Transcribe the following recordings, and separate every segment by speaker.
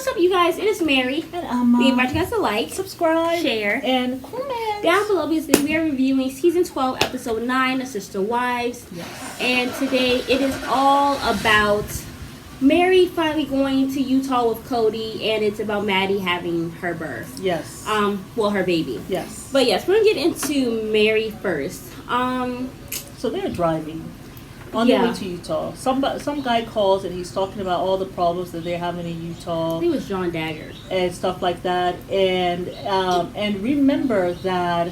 Speaker 1: what's up, you guys? It is Mary.
Speaker 2: And
Speaker 1: we invite you guys to like,
Speaker 2: subscribe,
Speaker 1: share,
Speaker 2: and comment.
Speaker 1: Down below, because we are reviewing season 12, episode 9 of Sister Wives.
Speaker 2: Yes.
Speaker 1: And today it is all about Mary finally going to Utah with Kody, and it's about Maddie having her birth.
Speaker 2: Yes.
Speaker 1: Her baby.
Speaker 2: Yes.
Speaker 1: But yes, we're gonna get into Mary first.
Speaker 2: So they're driving on their way to Utah. Some guy calls and he's talking about all the problems that they're having in Utah.
Speaker 1: I think it was John Dagger
Speaker 2: and stuff like that. And remember that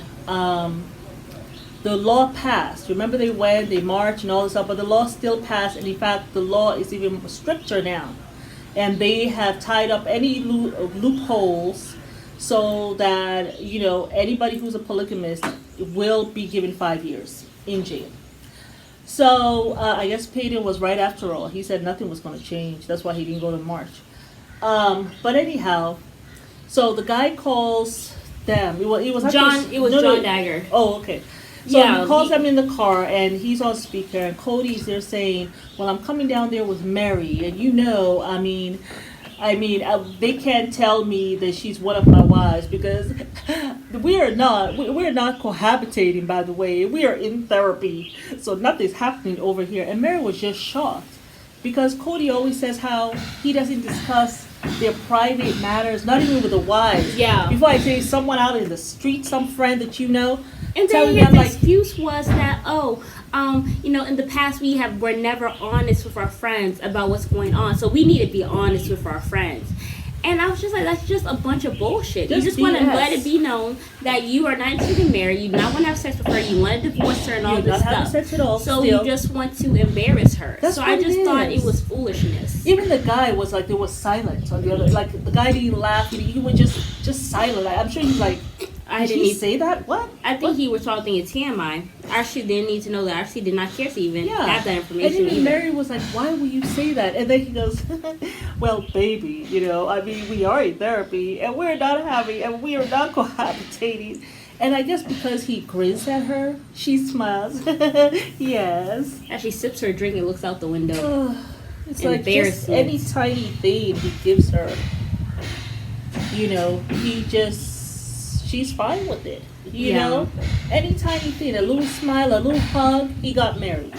Speaker 2: the law passed. Remember they marched and all this stuff, but the law still passed. And in fact, the law is even stricter now. And they have tied up any loopholes so that, anybody who's a polygamist will be given 5 years in jail. So I guess Peyton was right after all. He said nothing was going to change. That's why he didn't go to March. But anyhow, so the guy calls them. It was
Speaker 1: John Dagger.
Speaker 2: Oh, okay. So he calls them in the car, and he's on speaker, and Cody's there saying, well, I'm coming down there with Mary, and they can't tell me that she's one of my wives because we're not cohabitating, by the way. We are in therapy, so nothing's happening over here. And Mary was just shocked because Kody always says how he doesn't discuss their private matters, not even with the wives.
Speaker 1: Yeah.
Speaker 2: Before I say someone out in the street, some friend that you know.
Speaker 1: And then his excuse was that, in the past we're never honest with our friends about what's going on, so we need to be honest with our friends. And I was just like, that's just a bunch of bullshit. You just want to let it be known that you are not interested in Mary, you do not want to have sex with her, you want to divorce her and all this stuff.
Speaker 2: Sex at all,
Speaker 1: so you just want to embarrass her. So I just thought it was foolishness.
Speaker 2: Even the guy was like, there was silence on the other, like the guy didn't laugh, he was just silent. I'm sure he's like, did he say that? What?
Speaker 1: I think he was talking to TMI. I actually didn't need to know that. I actually did not care to even have that information.
Speaker 2: And then Mary was like, why will you say that? And then he goes, well, baby, we are in therapy, and we are not cohabitating. And I guess because he grins at her, she smiles. Yes.
Speaker 1: As she sips her drink and looks out the window.
Speaker 2: It's like just any tiny thing he gives her. She's fine with it. You know? Any tiny thing, a little smile, a little hug, he got married.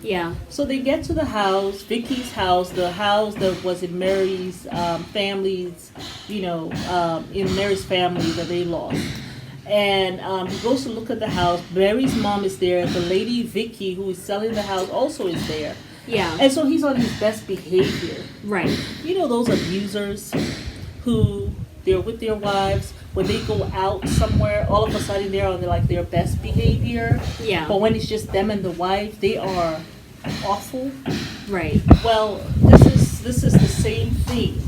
Speaker 1: Yeah.
Speaker 2: So they get to the house, Vicky's house, the house that was in Mary's family's, in Mary's family that they lost. And he goes to look at the house. Mary's mom is there. The lady, Vicky, who is selling the house, also is there.
Speaker 1: Yeah.
Speaker 2: And so he's on his best behavior.
Speaker 1: Right.
Speaker 2: Those abusers who they're with their wives. When they go out somewhere, all of a sudden they're on their best behavior.
Speaker 1: Yeah.
Speaker 2: But when it's just them and the wife, they are awful.
Speaker 1: Right.
Speaker 2: Well, this is the same thing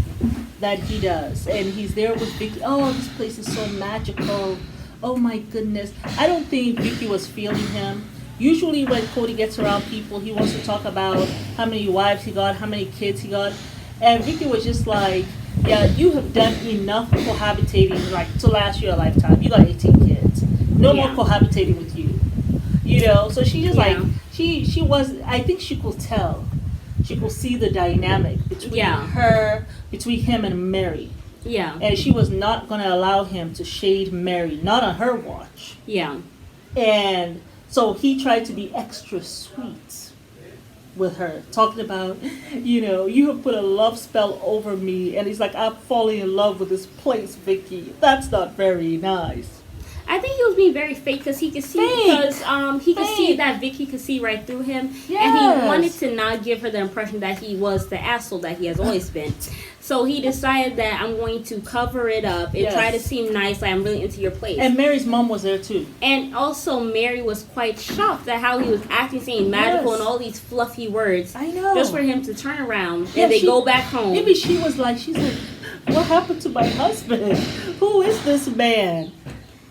Speaker 2: that he does, and he's there with Vicky. Oh, this place is so magical. Oh my goodness. I don't think Vicky was feeling him. Usually when Kody gets around people, he wants to talk about how many wives he got, how many kids he got, and Vicky was just like, yeah, you have done enough cohabitating to last your lifetime. You got 18 kids. No more cohabitating with you. So she just she was, I think she could tell. She could see the dynamic between him and Mary.
Speaker 1: Yeah. And
Speaker 2: she was not going to allow him to shade Mary, not on her watch.
Speaker 1: Yeah.
Speaker 2: And so he tried to be extra sweet with her, talking about, you have put a love spell over me, and he's like, I'm falling in love with this place, Vicky. That's not very nice.
Speaker 1: I think he was being very fake because he could see could see that Vicky could see right through him, and he wanted to not give her the impression that he was the asshole that he has always been. So he decided that I'm going to cover it up and try to seem nice, like I'm really into your place.
Speaker 2: And Mary's mom was there too.
Speaker 1: And also Mary was quite shocked at how he was acting, saying magical and all these fluffy words.
Speaker 2: I know.
Speaker 1: Just for him to turn around and they go back home.
Speaker 2: Maybe she's like, what happened to my husband? Who is this man?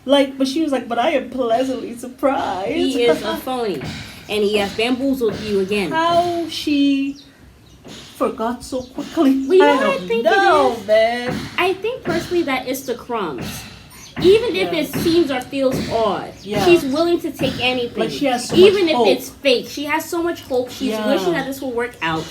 Speaker 2: But she was like, but I am pleasantly surprised.
Speaker 1: He is a phony. And he has bamboozled you again.
Speaker 2: How she forgot so quickly.
Speaker 1: Well, I think it is.
Speaker 2: Man.
Speaker 1: I think personally that it's the crumbs. Even if it seems or feels odd, she's willing to take anything.
Speaker 2: Like she has so
Speaker 1: even
Speaker 2: much
Speaker 1: if
Speaker 2: hope.
Speaker 1: It's fake, she has so much hope. She's wishing that this will work out.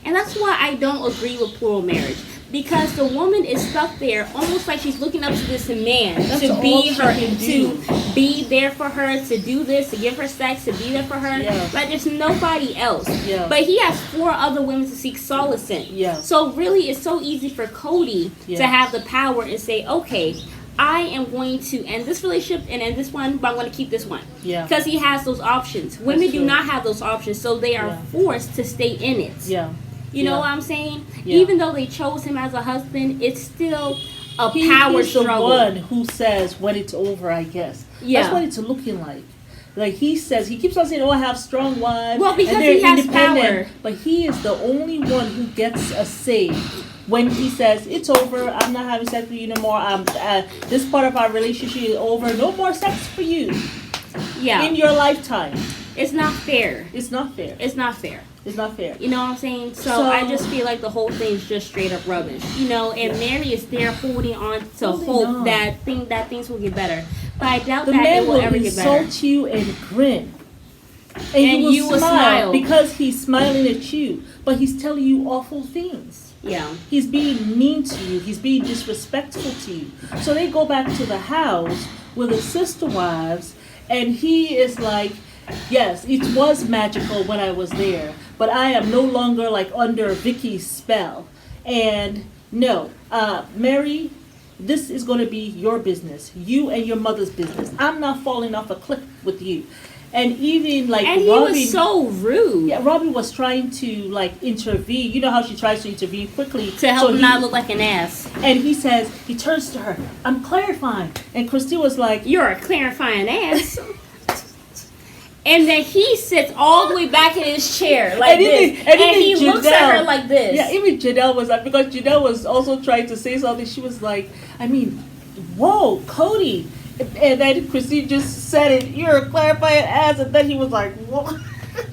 Speaker 1: And that's why I don't agree with plural marriage. because the woman is stuck there, almost like she's looking up to this man
Speaker 2: That's
Speaker 1: to
Speaker 2: all
Speaker 1: be
Speaker 2: she
Speaker 1: her,
Speaker 2: can do.
Speaker 1: to be there for her, to do this, to give her sex, to be there for her.
Speaker 2: Yeah.
Speaker 1: Like there's nobody else.
Speaker 2: Yeah.
Speaker 1: But he has 4 other women to seek solace in.
Speaker 2: Yeah.
Speaker 1: So really, it's so easy for Kody to have the power and say, okay, I am going to end this relationship and end this one, but I'm going to keep this one.
Speaker 2: Yeah.
Speaker 1: Because he has those options. Women do
Speaker 2: true.
Speaker 1: not have those options, so they are forced to stay in it.
Speaker 2: Yeah.
Speaker 1: You know what I'm saying?
Speaker 2: Yeah.
Speaker 1: Even though they chose him as a husband, it's still a
Speaker 2: He's
Speaker 1: power
Speaker 2: the
Speaker 1: struggle.
Speaker 2: one who says when it's over, I guess.
Speaker 1: Yeah.
Speaker 2: That's what it's looking like. Like he says, he keeps on saying, "Oh, I have strong wives."
Speaker 1: Well, because
Speaker 2: and they're
Speaker 1: he has
Speaker 2: independent.
Speaker 1: power.
Speaker 2: But he is the only one who gets a say when he says, "It's over. I'm not having sex with you no more. This part of our relationship is over. No more sex for you
Speaker 1: Yeah.
Speaker 2: in your lifetime."
Speaker 1: It's not fair.
Speaker 2: It's not fair.
Speaker 1: It's not fair.
Speaker 2: It's not fair.
Speaker 1: You know what I'm saying? So
Speaker 2: So-
Speaker 1: I just feel like the whole thing is just straight up rubbish. You know, and Mary is there holding on to hope that things will get better. But I doubt
Speaker 2: The
Speaker 1: that
Speaker 2: man
Speaker 1: it will
Speaker 2: will
Speaker 1: ever get better.
Speaker 2: insult you and grin.
Speaker 1: And you will smile.
Speaker 2: because he's smiling at you, but he's telling you awful things.
Speaker 1: Yeah.
Speaker 2: He's being mean to you. He's being disrespectful to you. So they go back to the house with the sister wives, and he is like, "Yes, it was magical when I was there, but I am no longer like under Vicky's spell. And no, Mary, this is going to be your business, you and your mother's business. I'm not falling off a cliff with you." And even like
Speaker 1: And he
Speaker 2: Robin,
Speaker 1: was so rude.
Speaker 2: yeah, Robin was trying to like intervene. You know how she tries to intervene quickly
Speaker 1: To help
Speaker 2: so
Speaker 1: him not look like an ass.
Speaker 2: And he says, he turns to her, "I'm clarifying." And Christine was like,
Speaker 1: You're a clarifying ass. And then he sits all the way back in his chair like
Speaker 2: And even-
Speaker 1: this.
Speaker 2: and
Speaker 1: And
Speaker 2: even
Speaker 1: he looks at
Speaker 2: Janelle-
Speaker 1: her like this.
Speaker 2: yeah, even Janelle was like, because Janelle was also trying to say something. She was like, I mean, whoa, Kody. And then Christine just said it, "You're a clarifying ass." And then he was like, what?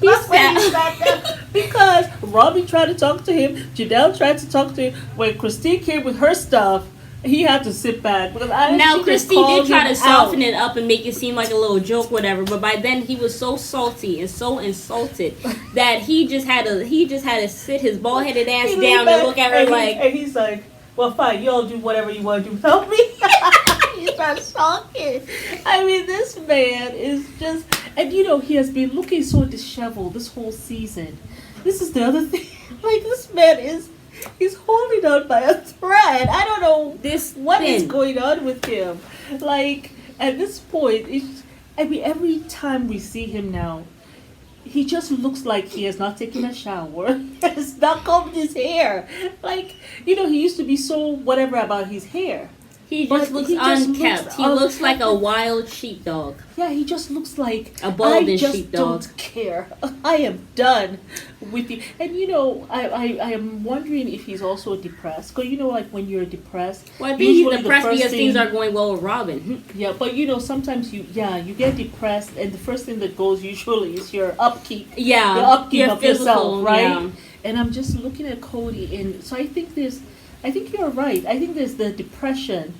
Speaker 2: That's when he sat down. Because Robbie tried to talk to him, Janelle tried to talk to him. When Christine came with her stuff, he had to sit back. Because
Speaker 1: Now, Christine did try to soften it up and make it seem like a little joke, whatever. But by then, he was so salty and so insulted that he just had to sit his bald-headed ass down and look at her like.
Speaker 2: And he's like, "Well, fine, you all do whatever you want to do without me." He starts talking. I mean, this man is just, and you know, he has been looking so disheveled this whole season. This is the other thing. Like, this man he's holding on by a thread. I don't know what is going on with him. Like, at this point, every time we see him now, he just looks like he has not taken a shower, has not combed his hair. Like, you know, he used to be so whatever about his hair.
Speaker 1: He just looks unkept. He looks like a wild sheepdog.
Speaker 2: Yeah, he just looks like
Speaker 1: a balding
Speaker 2: I just
Speaker 1: sheepdog.
Speaker 2: don't care. I am done with you. And you know, I am wondering if he's also depressed. Because you know, like when you're depressed,
Speaker 1: well, I think he's depressed because things are going well with Robin.
Speaker 2: Yeah, but you know, sometimes you get depressed, and the first thing that goes usually is your upkeep.
Speaker 1: Yeah,
Speaker 2: the upkeep
Speaker 1: your
Speaker 2: of
Speaker 1: physical,
Speaker 2: yourself, right?
Speaker 1: Yeah.
Speaker 2: And I'm just looking at Kody, and so I think you're right. I think there's the depression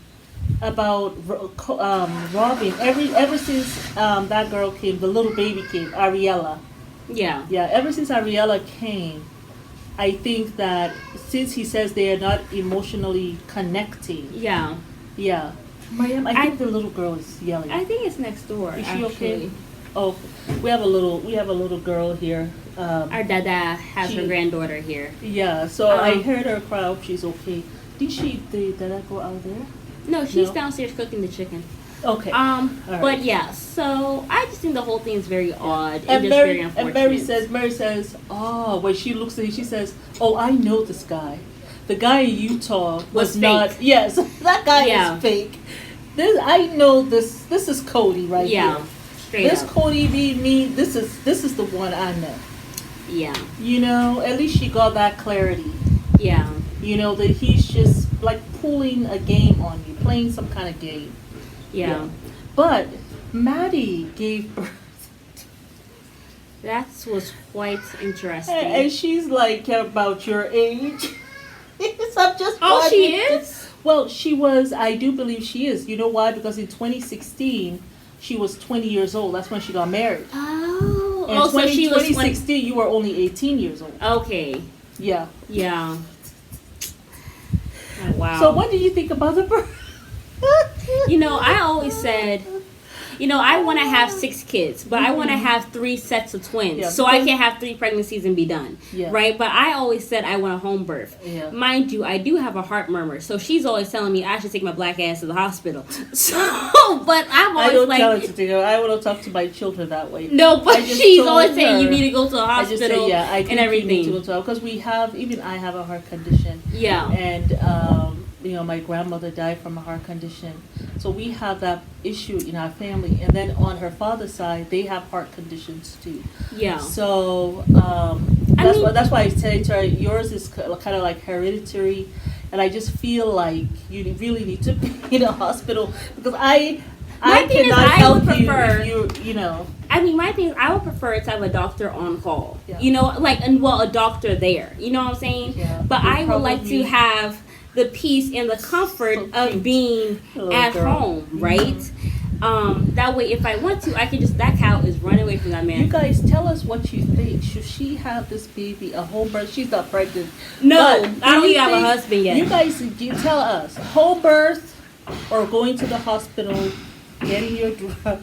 Speaker 2: about Robin ever since that girl came, the little baby came, Ariella.
Speaker 1: Yeah.
Speaker 2: Yeah, ever since Ariella came, I think that since he says they are not emotionally connecting.
Speaker 1: Yeah.
Speaker 2: Yeah. Mariam, I think the little girl is yelling.
Speaker 1: I think it's next door.
Speaker 2: Is she okay? Oh, we have a little girl here.
Speaker 1: Our dada has her granddaughter here.
Speaker 2: Yeah, so I heard her cry. Hope she's okay. Did Dada go out there?
Speaker 1: No, she's downstairs cooking the chicken.
Speaker 2: Okay.
Speaker 1: But right. Yeah, so I just think the whole thing is very odd and just
Speaker 2: Mary,
Speaker 1: very unfortunate.
Speaker 2: And Mary says, oh, when she looks at him, she says, "Oh, I know this guy. The guy in Utah was not fake. Yes, that guy is fake. I know this. This is Kody right here.
Speaker 1: Yeah, straight
Speaker 2: this
Speaker 1: up.
Speaker 2: Kody being me. This is the one I know.
Speaker 1: Yeah.
Speaker 2: You know, at least she got that clarity.
Speaker 1: Yeah.
Speaker 2: You know that he's just like pulling a game on you, playing some kind of game.
Speaker 1: Yeah.
Speaker 2: But Maddie gave birth.
Speaker 1: That was quite interesting.
Speaker 2: And she's like about your age. I'm just
Speaker 1: oh, she is?
Speaker 2: Well, she was, I do believe she is. You know why? Because in 2016, she was 20 years old. That's when she got married.
Speaker 1: Oh.
Speaker 2: And
Speaker 1: so she was
Speaker 2: 2016, you were only 18 years old.
Speaker 1: Okay.
Speaker 2: Yeah.
Speaker 1: Yeah. Oh, wow.
Speaker 2: So what do you think about the birth?
Speaker 1: I always said, I want to have 6 kids, but I want to have 3 sets of twins,
Speaker 2: Yeah,
Speaker 1: so I can have 3 pregnancies and be done,
Speaker 2: Yeah.
Speaker 1: right? But I always said I want a home birth.
Speaker 2: Yeah.
Speaker 1: Mind you, I do have a heart murmur, so she's always telling me I should take my black ass to the hospital. So, but I'm
Speaker 2: I
Speaker 1: always
Speaker 2: don't
Speaker 1: like,
Speaker 2: tell her to take her. I want to talk to my children that way.
Speaker 1: no, but
Speaker 2: I just
Speaker 1: she's
Speaker 2: told
Speaker 1: always saying you
Speaker 2: her-
Speaker 1: need to go to the
Speaker 2: I just
Speaker 1: hospital
Speaker 2: say, yeah, I think
Speaker 1: and everything.
Speaker 2: you need to go to because I have a heart condition.
Speaker 1: Yeah.
Speaker 2: And my grandmother died from a heart condition, so we have that issue in our family. And then on her father's side, they have heart conditions too.
Speaker 1: Yeah.
Speaker 2: So
Speaker 1: mean-
Speaker 2: that's why I say to her, yours is kind of like hereditary, and I just feel like you really need to be in a hospital because I
Speaker 1: thing is,
Speaker 2: cannot
Speaker 1: I
Speaker 2: help
Speaker 1: would
Speaker 2: you
Speaker 1: prefer-
Speaker 2: if you know.
Speaker 1: I mean, my thing is, I would prefer to have a doctor on call.
Speaker 2: Yeah.
Speaker 1: A doctor there. You know what I'm saying?
Speaker 2: Yeah.
Speaker 1: But
Speaker 2: You
Speaker 1: I would like
Speaker 2: probably-
Speaker 1: to have the peace and the comfort
Speaker 2: So
Speaker 1: of
Speaker 2: cute.
Speaker 1: being
Speaker 2: Little
Speaker 1: at
Speaker 2: girl.
Speaker 1: home, right? That way, if I want to, I can just, that cow is running away from that man.
Speaker 2: You guys tell us what you think. Should she have this baby a home birth? She's not pregnant.
Speaker 1: No,
Speaker 2: But
Speaker 1: I don't
Speaker 2: do you
Speaker 1: even have a
Speaker 2: think-
Speaker 1: husband yet.
Speaker 2: You guys, you tell us home birth or going to the hospital, getting your drug.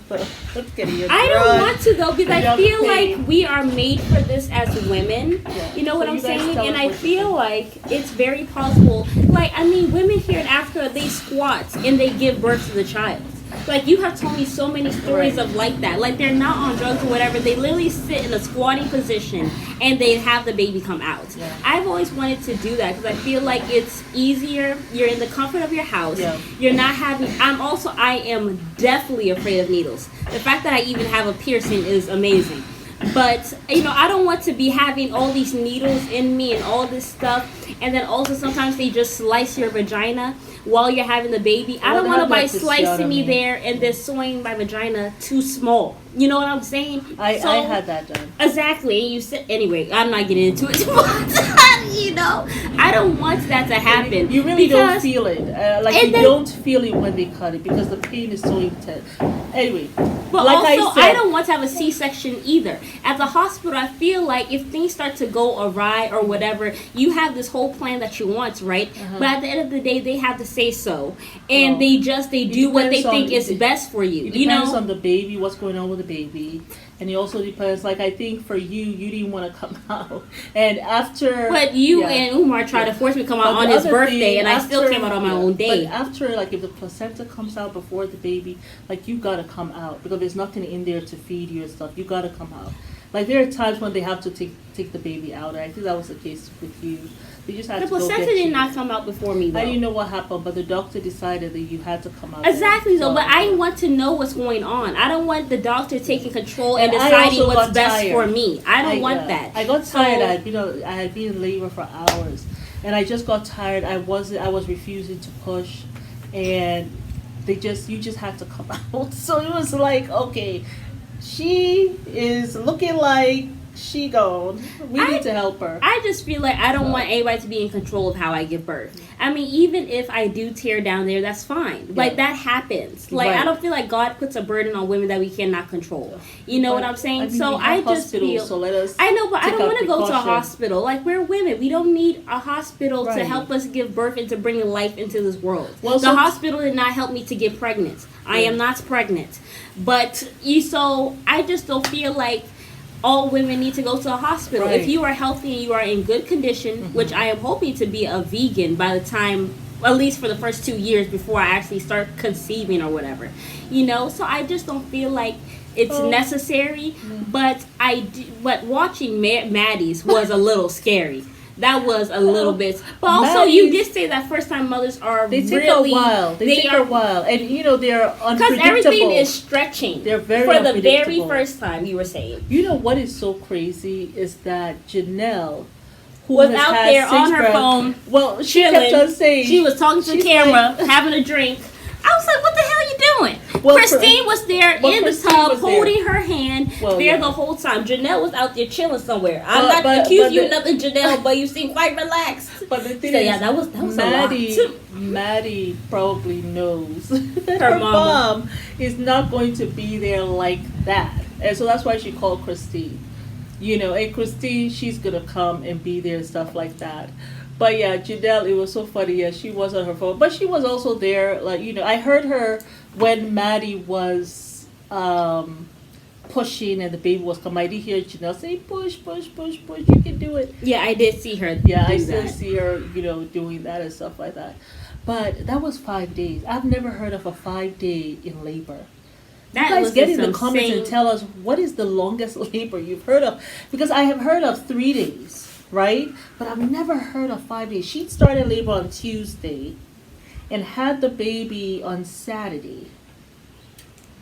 Speaker 2: Getting your
Speaker 1: I
Speaker 2: drug.
Speaker 1: don't want to though because I
Speaker 2: Your
Speaker 1: feel
Speaker 2: pain.
Speaker 1: like we are made for this as women.
Speaker 2: Yeah.
Speaker 1: You know
Speaker 2: So
Speaker 1: what I'm
Speaker 2: you guys
Speaker 1: saying?
Speaker 2: tell
Speaker 1: And
Speaker 2: us
Speaker 1: I
Speaker 2: what you
Speaker 1: feel
Speaker 2: think.
Speaker 1: like it's very possible. Like, I mean, women here in Africa, they squat and they give birth to the child. Like, you have told me so many stories
Speaker 2: Right.
Speaker 1: of like that. Like, they're not on drugs or whatever. They literally sit in a squatting position and they have the baby come out.
Speaker 2: Yeah.
Speaker 1: I've always wanted to do that because I feel like it's easier. You're in the comfort of your house.
Speaker 2: Yeah.
Speaker 1: You're not having. I am definitely afraid of needles. The fact that I even have a piercing is amazing. But, I don't want to be having all these needles in me and all this stuff. And then also sometimes they just slice your vagina while you're having the baby. I don't
Speaker 2: Well,
Speaker 1: want
Speaker 2: have
Speaker 1: nobody
Speaker 2: like
Speaker 1: slicing me
Speaker 2: episiotomy.
Speaker 1: there and then sewing my vagina too small. You know what I'm saying?
Speaker 2: I
Speaker 1: So-
Speaker 2: had that done.
Speaker 1: Exactly. And you said, anyway, I'm not getting into it. But, I don't want that to happen.
Speaker 2: You really don't
Speaker 1: because-
Speaker 2: feel it.
Speaker 1: And then-
Speaker 2: don't feel it when they cut it because the pain is so intense. Anyway,
Speaker 1: But
Speaker 2: like
Speaker 1: also,
Speaker 2: I
Speaker 1: I
Speaker 2: said,
Speaker 1: don't want to have a C-section either. At the hospital, I feel like if things start to go awry or whatever, you have this whole plan that you want, right? But at the end of the day, they have to say so, and
Speaker 2: Well,
Speaker 1: they do what they
Speaker 2: depends on-
Speaker 1: think is
Speaker 2: it-
Speaker 1: best for you.
Speaker 2: it
Speaker 1: You
Speaker 2: depends
Speaker 1: know,
Speaker 2: on the baby, what's going on with the baby. And it also depends, like I think for you didn't want to come out. And after...
Speaker 1: but you
Speaker 2: yeah.
Speaker 1: and Umar tried to force me to come out
Speaker 2: But
Speaker 1: on
Speaker 2: the
Speaker 1: his
Speaker 2: other
Speaker 1: birthday,
Speaker 2: thing,
Speaker 1: and I still
Speaker 2: after-
Speaker 1: came out on my
Speaker 2: yeah,
Speaker 1: own day.
Speaker 2: But after, like, if the placenta comes out before the baby, like, you gotta come out because there's nothing in there to feed you and stuff. You gotta come out. Like, there are times when they have to take the baby out. And I think that was the case with you. They just had
Speaker 1: The
Speaker 2: to go
Speaker 1: placenta
Speaker 2: get
Speaker 1: did
Speaker 2: you.
Speaker 1: not come out before me, though.
Speaker 2: I didn't know what happened, but the doctor decided that you had to come out.
Speaker 1: Exactly, though.
Speaker 2: So-
Speaker 1: But I want to know what's going on. I don't want the doctor taking control and
Speaker 2: And I
Speaker 1: deciding
Speaker 2: also
Speaker 1: what's
Speaker 2: got
Speaker 1: best
Speaker 2: tired.
Speaker 1: for me. I don't want that.
Speaker 2: I got
Speaker 1: So-
Speaker 2: tired. I had been in labor for hours, and I just got tired. I was refusing to push, and you just had to come out. So it was like, okay, she is looking like she gone. We need to help her.
Speaker 1: I just feel like I don't want anybody to be in control of how I give birth. I mean, even if I do tear down there, that's fine. Like,
Speaker 2: Yeah.
Speaker 1: that happens. Like,
Speaker 2: Right.
Speaker 1: I don't feel like God puts a burden on women that we cannot control. You know what I'm saying?
Speaker 2: I mean,
Speaker 1: So
Speaker 2: we
Speaker 1: I
Speaker 2: have
Speaker 1: just
Speaker 2: hospitals,
Speaker 1: feel...
Speaker 2: So let us.
Speaker 1: I know, but I
Speaker 2: take
Speaker 1: don't
Speaker 2: our
Speaker 1: want to go to a
Speaker 2: precaution.
Speaker 1: hospital. Like, we're women. We don't need a hospital to
Speaker 2: Right.
Speaker 1: help us give birth and to bring life into this world.
Speaker 2: Well,
Speaker 1: The
Speaker 2: so-
Speaker 1: hospital did not help me to get pregnant. I
Speaker 2: Yeah.
Speaker 1: am not pregnant. But, so I just don't feel like all women need to go to a hospital.
Speaker 2: Right.
Speaker 1: If you are healthy and you are in good condition, which I am hoping to be a vegan by the time, at least for the first 2 years before I actually start conceiving or whatever, so I just don't feel like it's
Speaker 2: Oh.
Speaker 1: necessary. But but watching Maddie's was a little scary. That was a little bit. But also, you
Speaker 2: Maddie's-
Speaker 1: did say that first time mothers are
Speaker 2: They take
Speaker 1: really...
Speaker 2: a while. They take a while, and they're unpredictable.
Speaker 1: Because everything is stretching.
Speaker 2: They're very
Speaker 1: For the very
Speaker 2: unpredictable.
Speaker 1: first time, you were saying.
Speaker 2: You know what is so crazy is that Janelle, who
Speaker 1: Was
Speaker 2: has
Speaker 1: out
Speaker 2: had
Speaker 1: there on
Speaker 2: 6
Speaker 1: her
Speaker 2: breath-
Speaker 1: phone,
Speaker 2: Well, she
Speaker 1: chilling.
Speaker 2: kept on saying
Speaker 1: She was talking to the
Speaker 2: she's
Speaker 1: camera,
Speaker 2: like-
Speaker 1: having a drink. I was like, what the hell are you doing?
Speaker 2: Well,
Speaker 1: Christine was there
Speaker 2: well,
Speaker 1: in the
Speaker 2: Christine
Speaker 1: tub
Speaker 2: was there.
Speaker 1: holding her hand
Speaker 2: Well,
Speaker 1: there
Speaker 2: yeah.
Speaker 1: the whole time. Janelle was out there chilling somewhere. I'm
Speaker 2: But-
Speaker 1: not
Speaker 2: but
Speaker 1: accusing you
Speaker 2: the-
Speaker 1: of nothing, Janelle, but you seem quite relaxed.
Speaker 2: But the thing
Speaker 1: So,
Speaker 2: is,
Speaker 1: yeah, that was
Speaker 2: Maddie,
Speaker 1: a lot.
Speaker 2: Maddie probably knows that
Speaker 1: Her
Speaker 2: her
Speaker 1: mama.
Speaker 2: mom is not going to be there like that, and so that's why she called Christine. And Christine, she's gonna come and be there and stuff like that. But yeah, Janelle, it was so funny. Yeah, she was on her phone, but she was also there. Like I heard her when Maddie was pushing and the baby was coming. I did hear Janelle say, "Push, push, push, push. You can do it."
Speaker 1: Yeah, I did see her.
Speaker 2: Yeah,
Speaker 1: do
Speaker 2: I still
Speaker 1: that.
Speaker 2: see her, doing that and stuff like that. But that was 5 days. I've never heard of a 5 day in labor.
Speaker 1: That
Speaker 2: You guys
Speaker 1: was
Speaker 2: get in the
Speaker 1: some
Speaker 2: comments and
Speaker 1: same-
Speaker 2: tell us what is the longest labor you've heard of? Because I have heard of 3 days, right? But I've never heard of 5 days. She started labor on Tuesday and had the baby on Saturday.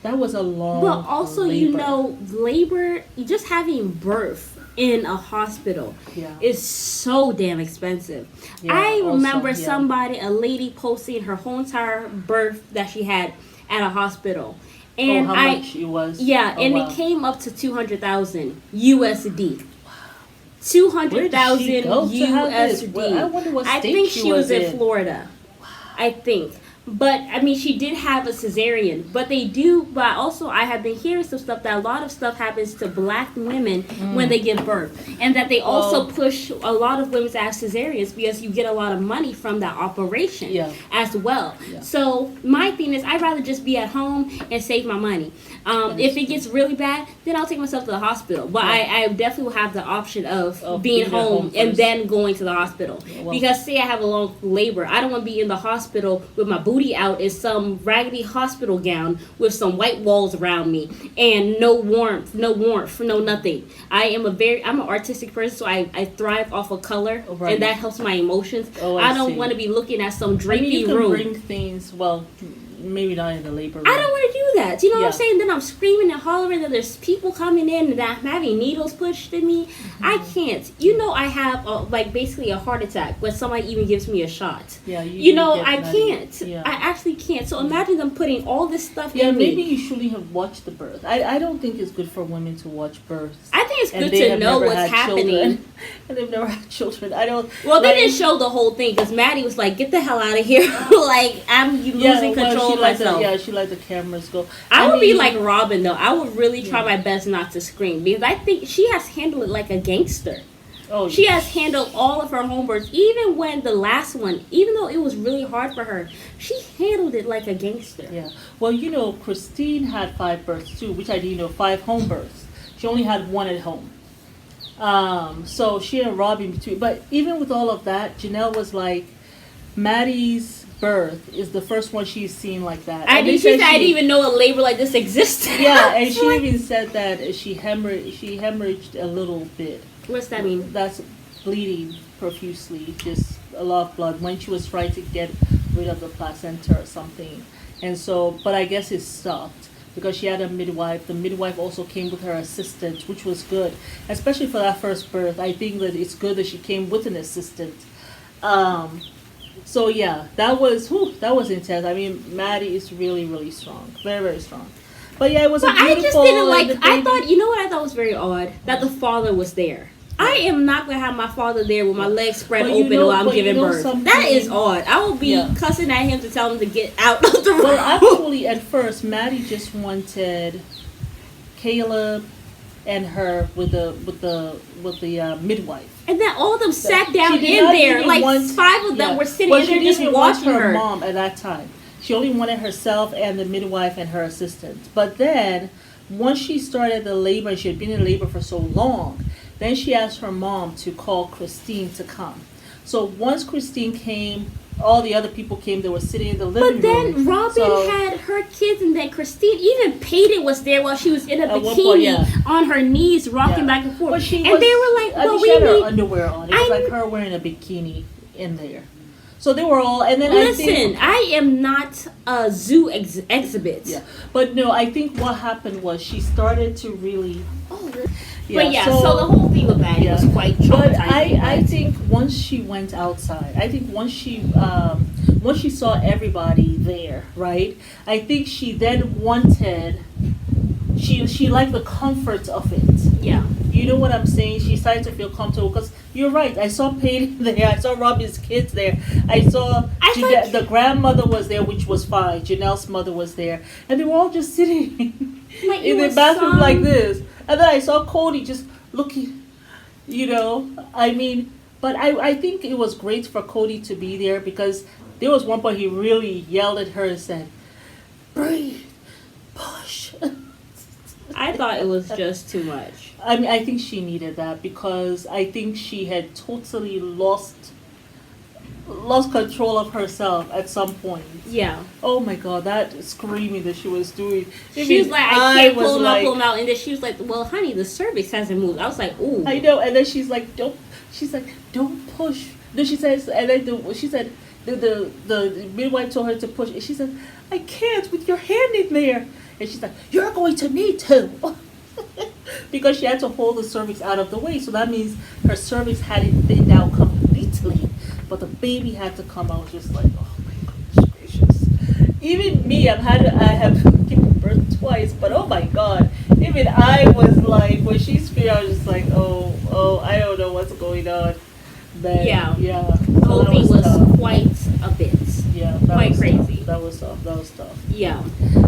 Speaker 2: That was a long
Speaker 1: But also,
Speaker 2: labor.
Speaker 1: labor, just having birth in a hospital
Speaker 2: Yeah.
Speaker 1: is so damn expensive.
Speaker 2: Yeah,
Speaker 1: I
Speaker 2: also,
Speaker 1: remember
Speaker 2: yeah.
Speaker 1: a lady posting her whole entire birth that she had at a hospital. And
Speaker 2: how much it was?
Speaker 1: Yeah,
Speaker 2: Oh,
Speaker 1: and
Speaker 2: wow.
Speaker 1: it came up to 200,000 USD.
Speaker 2: Where did she
Speaker 1: 200,000
Speaker 2: go to have this?
Speaker 1: USD.
Speaker 2: Well, I wonder what
Speaker 1: I
Speaker 2: state
Speaker 1: think
Speaker 2: she
Speaker 1: she was in
Speaker 2: in.
Speaker 1: Florida. I think. But I mean, she did have a cesarean. But they do. But also, I have been hearing some stuff that a lot of stuff happens to black women when they give birth, and that they also push a lot of women to have cesareans because you get a lot of money from that operation
Speaker 2: Yeah.
Speaker 1: as well.
Speaker 2: Yeah.
Speaker 1: So my thing is, I'd rather just be at home and save my money. If it gets really bad, then I'll take myself to the hospital. But I definitely will have the option of being
Speaker 2: at
Speaker 1: home
Speaker 2: home
Speaker 1: and
Speaker 2: first.
Speaker 1: then going to the hospital.
Speaker 2: Yeah, well-
Speaker 1: Because say I have a long labor, I don't want to be in the hospital with my booty out in some raggedy hospital gown with some white walls around me and no warmth, no nothing. I'm an artistic person, so I thrive off of color,
Speaker 2: Right.
Speaker 1: and that helps my emotions.
Speaker 2: Oh,
Speaker 1: I
Speaker 2: I
Speaker 1: don't
Speaker 2: see.
Speaker 1: want to be looking at some
Speaker 2: I
Speaker 1: drapey
Speaker 2: mean, you can
Speaker 1: room.
Speaker 2: bring things. Well, maybe not in the labor room.
Speaker 1: I don't want to do that. You know what I'm
Speaker 2: Yeah.
Speaker 1: saying? Then I'm screaming and hollering that there's people coming in and that I'm having needles pushed in me. I can't. I have basically a heart attack when somebody even gives me a shot.
Speaker 2: Yeah,
Speaker 1: I can't.
Speaker 2: Yeah.
Speaker 1: I actually can't. So imagine them putting all this stuff
Speaker 2: Yeah,
Speaker 1: in
Speaker 2: maybe
Speaker 1: me.
Speaker 2: you shouldn't have watched the birth. I don't think it's good for women to watch births.
Speaker 1: I think it's
Speaker 2: And
Speaker 1: good
Speaker 2: they
Speaker 1: to
Speaker 2: have
Speaker 1: know
Speaker 2: never
Speaker 1: what's
Speaker 2: had
Speaker 1: happening.
Speaker 2: children. And they've never had children. I don't.
Speaker 1: Well, they
Speaker 2: like-
Speaker 1: didn't show the whole thing because Maddie was like, "Get the hell out of here!" Like I'm losing control of myself.
Speaker 2: She let the cameras go.
Speaker 1: I would be
Speaker 2: mean,
Speaker 1: like Robin though. I would really try my best not to scream because I think she has handled it like a gangster.
Speaker 2: oh,
Speaker 1: She has handled all of her homework, even when the last one, even though it was really hard for her, she handled it like a gangster.
Speaker 2: Yeah. Well, Christine had 5 births too, which I didn't know, 5 home births. She only had 1 at home. So she and Robin between. But even with all of that, Janelle was like, Maddie's birth is the first one she's seen like that.
Speaker 1: I
Speaker 2: And they
Speaker 1: didn't
Speaker 2: said
Speaker 1: even know a labor like this existed.
Speaker 2: Yeah, and she
Speaker 1: Like,
Speaker 2: even said that she hemorrhaged a little bit.
Speaker 1: what's that mean?
Speaker 2: That's bleeding profusely, just a lot of blood when she was trying to get rid of the placenta or something. And so, but I guess it stopped because she had a midwife. The midwife also came with her assistant, which was good, especially for that first birth. I think that it's good that she came with an assistant. So yeah, that was intense. I mean, Maddie is really, really strong, very, very strong. But yeah, it was
Speaker 1: But
Speaker 2: a beautiful.
Speaker 1: I just didn't like.
Speaker 2: and the
Speaker 1: I
Speaker 2: baby-
Speaker 1: thought, you know what I thought was very odd? That the father was there. I am not gonna have my father there with my legs spread
Speaker 2: But you
Speaker 1: open
Speaker 2: know-
Speaker 1: while I'm
Speaker 2: but you
Speaker 1: giving
Speaker 2: know
Speaker 1: birth.
Speaker 2: something-
Speaker 1: That is odd. I will be
Speaker 2: Yeah.
Speaker 1: cussing at him to tell him to get out of the room.
Speaker 2: Well, actually, at first, Maddie just wanted Caleb and her with the midwife.
Speaker 1: And then all of them sat down
Speaker 2: She did
Speaker 1: in
Speaker 2: not
Speaker 1: there.
Speaker 2: even
Speaker 1: Like
Speaker 2: want-
Speaker 1: 5 of them
Speaker 2: yeah.
Speaker 1: were sitting
Speaker 2: Well,
Speaker 1: in
Speaker 2: she
Speaker 1: there just
Speaker 2: didn't even want
Speaker 1: watching her.
Speaker 2: mom at that time. She only wanted herself and the midwife and her assistant. But then, once she started the labor, she had been in labor for so long, then she asked her mom to call Christine to come. So once Christine came, all the other people came. They were sitting in the living
Speaker 1: But
Speaker 2: room.
Speaker 1: then Robin
Speaker 2: So-
Speaker 1: had her kids, and then Christine, even Peyton was there while she was in a
Speaker 2: At one
Speaker 1: bikini
Speaker 2: point, yeah.
Speaker 1: on her knees, rocking
Speaker 2: Yeah.
Speaker 1: back and forth.
Speaker 2: But she
Speaker 1: And
Speaker 2: was-
Speaker 1: they were like,
Speaker 2: I
Speaker 1: "Well,
Speaker 2: think
Speaker 1: we
Speaker 2: she had her
Speaker 1: need."
Speaker 2: underwear on. It was like her wearing a bikini in there. So they were all, and then I
Speaker 1: Listen,
Speaker 2: think,
Speaker 1: I am not a zoo exhibit.
Speaker 2: yeah. But no, I think what happened was she started to really,
Speaker 1: But yeah, so the whole thing with Maddie was quite
Speaker 2: But
Speaker 1: traumatizing.
Speaker 2: I think once she went outside, I think once she saw everybody there, right? I think she then wanted, she liked the comfort of it.
Speaker 1: Yeah.
Speaker 2: You know what I'm saying? She started to feel comfortable because you're right. I saw Peyton there. I saw Robbie's kids there. I saw the grandmother was there, which was fine. Janelle's mother was there, and they were all just sitting
Speaker 1: Like,
Speaker 2: in
Speaker 1: it
Speaker 2: the
Speaker 1: was
Speaker 2: bathroom
Speaker 1: some-
Speaker 2: like this. And then I saw Kody just looking. I mean, But I think it was great for Kody to be there because there was one point he really yelled at her and said, "Breathe, push."
Speaker 1: I thought it was just too much.
Speaker 2: I mean, I think she needed that because I think she had totally lost control of herself at some point.
Speaker 1: Yeah.
Speaker 2: Oh my God, that screaming that she was doing.
Speaker 1: She was like, I can't pull him out. And then she was like, well, honey, the cervix hasn't moved. I was like, ooh.
Speaker 2: I know. And then she's like, don't push. Then she says, and then she said, the midwife told her to push. And she said, I can't with your hand in there. And she's like, you're going to need to. Because she had to hold the cervix out of the way. So that means her cervix hadn't thinned out completely. But the baby had to come out just like, oh my goodness gracious. Even me, I have given birth twice, but oh my God. Even I was like, when she's here, I was just like, oh, I don't know what's going on. But, yeah.
Speaker 1: The whole thing was quite a bit.
Speaker 2: Yeah,
Speaker 1: quite crazy.
Speaker 2: That was tough.
Speaker 1: Yeah.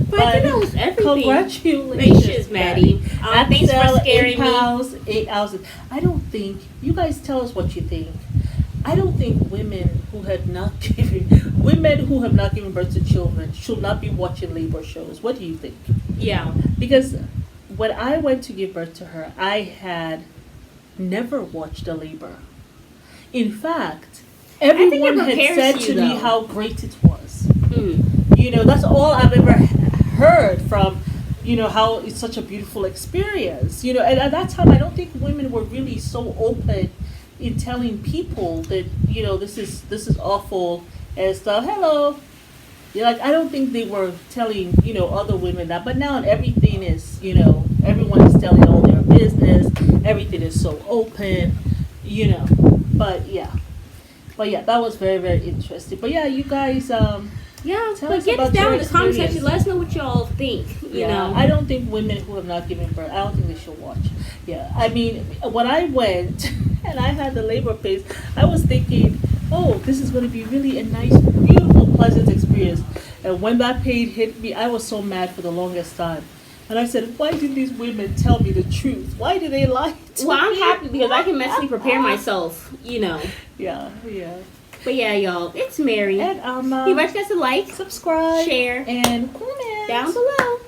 Speaker 1: But I think that was everything.
Speaker 2: Congratulations,
Speaker 1: Maddie. Thanks for scaring me.
Speaker 2: 8 ounces. I don't think, you guys tell us what you think. I don't think women who have not given birth to children should not be watching labor shows. What do you think?
Speaker 1: Yeah.
Speaker 2: Because when I went to give birth to her, I had never watched a labor. In fact, everyone had said to me how great it was. You know, that's all I've ever heard from, you know, how it's such a beautiful experience. You know, and at that time, I don't think women were really so open in telling people that, you know, this is awful and stuff. Hello. Yeah, like I don't think they were telling, you know, other women that. But now everything is, you know, everyone is telling all their business. Everything is so open, you know. But yeah, that was very, very interesting. But yeah, you guys,
Speaker 1: yeah, but get us down in the comment section. Let us know what y'all think. You know,
Speaker 2: I don't think women who have not given birth, I don't think they should watch. Yeah, I mean, when I went and I had the labor pains, I was thinking, oh, this is going to be really a nice, beautiful, pleasant experience. And when that pain hit me, I was so mad for the longest time. And I said, why did these women tell me the truth? Why do they lie to me?
Speaker 1: Well, I'm happy because I can mentally prepare myself, you know.
Speaker 2: Yeah.
Speaker 1: But yeah, y'all, it's Mary.
Speaker 2: And
Speaker 1: you guys got to like,
Speaker 2: subscribe,
Speaker 1: share,
Speaker 2: and comment
Speaker 1: down below.